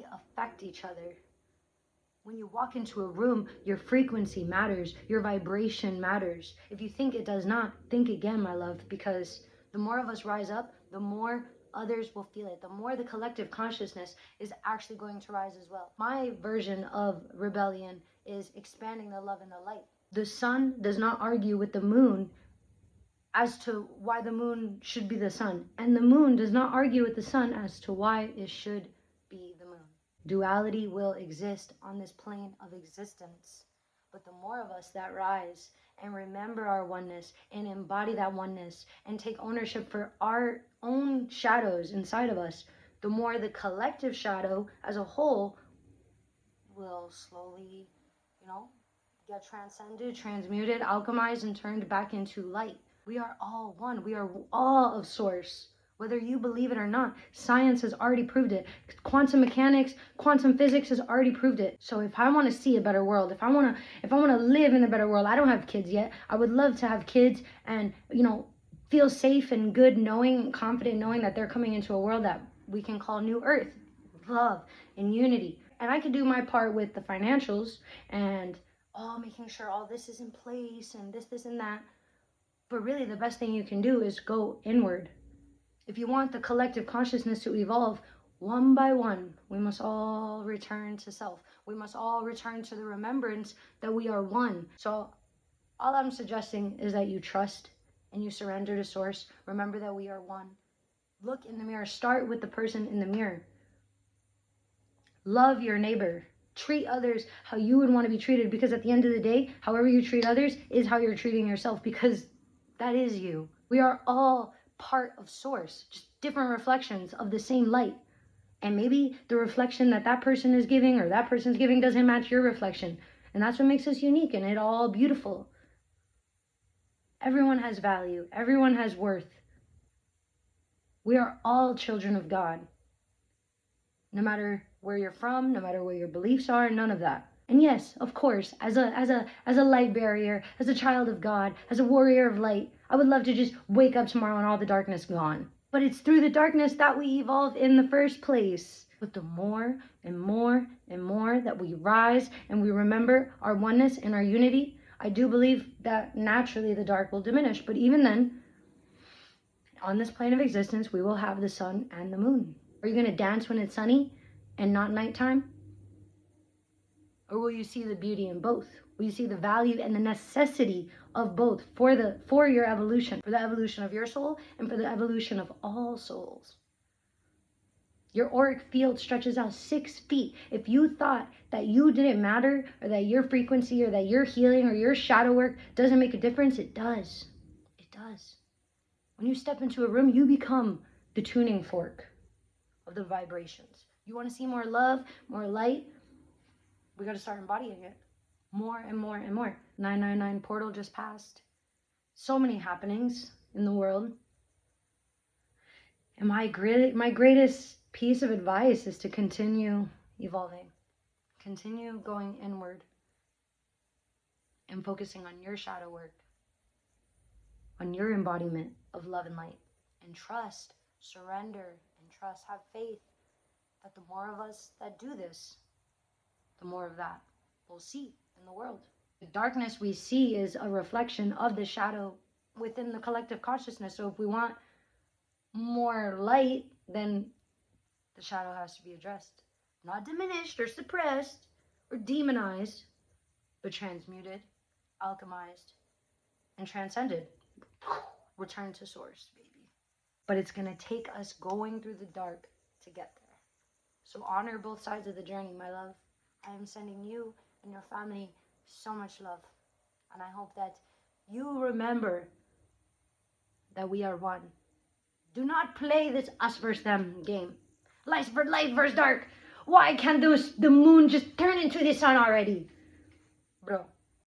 we affect each other. When you walk into a room, your frequency matters, your vibration matters. If you think it does not, think again, my love, because the more of us rise up, the more others will feel it. The more the collective consciousness is actually going to rise as well. My version of rebellion is expanding the love and the light. The sun does not argue with the moon as to why the moon should be the sun, and the moon does not argue with the sun as to why it should be the moon. Duality will exist on this plane of existence, but the more of us that rise and remember our oneness and embody that oneness and take ownership for our own shadows inside of us, the more the collective shadow as a whole will slowly, get transcended, transmuted, alchemized, and turned back into light. We are all one. We are all of source. Whether you believe it or not, science has already proved it. Quantum mechanics, quantum physics has already proved it. So if I want to see a better world, if I want to live in a better world, I don't have kids yet. I would love to have kids and, feel safe and good knowing, confident knowing that they're coming into a world that we can call New Earth, love and unity. And I could do my part with the financials and making sure all this is in place and this and that. But really the best thing you can do is go inward. If you want the collective consciousness to evolve, one by one, we must all return to self. We must all return to the remembrance that we are one. So all I'm suggesting is that you trust and you surrender to source. Remember that we are one. Look in the mirror. Start with the person in the mirror. Love your neighbor. Treat others how you would want to be treated, because at the end of the day, however you treat others is how you're treating yourself, because that is you. We are all part of source, just different reflections of the same light. And maybe the reflection that person is giving or that person's giving doesn't match your reflection. And that's what makes us unique and it all beautiful. Everyone has value. Everyone has worth. We are all children of God. No matter where you're from, no matter what your beliefs are, none of that. And yes, of course, as a light barrier, as a child of God, as a warrior of light, I would love to just wake up tomorrow and all the darkness gone. But it's through the darkness that we evolve in the first place. But the more and more and more that we rise and we remember our oneness and our unity, I do believe that naturally the dark will diminish. But even then, on this plane of existence, we will have the sun and the moon. Are you going to dance when it's sunny and not nighttime? Or will you see the beauty in both? Will you see the value and the necessity of both for your evolution, for the evolution of your soul and for the evolution of all souls? Your auric field stretches out 6 feet. If you thought that you didn't matter, or that your frequency or that your healing or your shadow work doesn't make a difference, it does. It does. When you step into a room, you become the tuning fork of the vibrations. You want to see more love, more light? We got to start embodying it more and more and more. 999 portal just passed. So many happenings in the world. And my greatest piece of advice is to continue evolving. Continue going inward and focusing on your shadow work, on your embodiment of love and light. And trust, surrender and trust. Have faith that the more of us that do this, the more of that we'll see in the world. The darkness we see is a reflection of the shadow within the collective consciousness. So if we want more light, then the shadow has to be addressed. Not diminished or suppressed or demonized, but transmuted, alchemized, and transcended. Return to source, baby. But it's going to take us going through the dark to get there. So honor both sides of the journey, my love. I am sending you and your family so much love. And I hope that you remember that we are one. Do not play this us versus them game. Light versus dark. Why can't the moon just turn into the sun already? Bro.